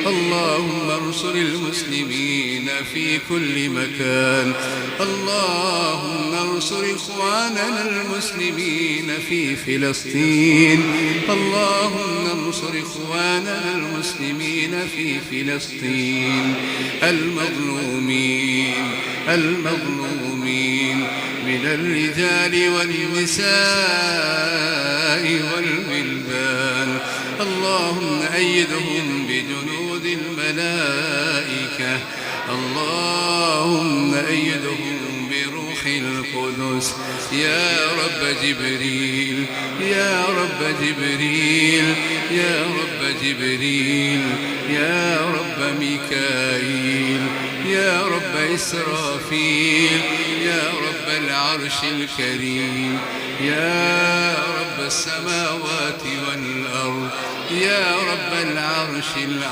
اللهم انصر المسلمين في كل مكان. اللهم انصر إخواننا المسلمين في فلسطين. اللهم انصر إخواننا المسلمين في فلسطين المظلومين من الرجال والنساء والولدان. اللهم أيدهم بجنود الملائكة. اللهم أيدهم بروح القدس. يا رب جبريل، يا رب جبريل، يا رب جبريل، يا رب ميكائيل، يا رب إسرافيل، يا رب العرش الكريم، يا رب السماوات والأرض، يا رب العرش العظيم.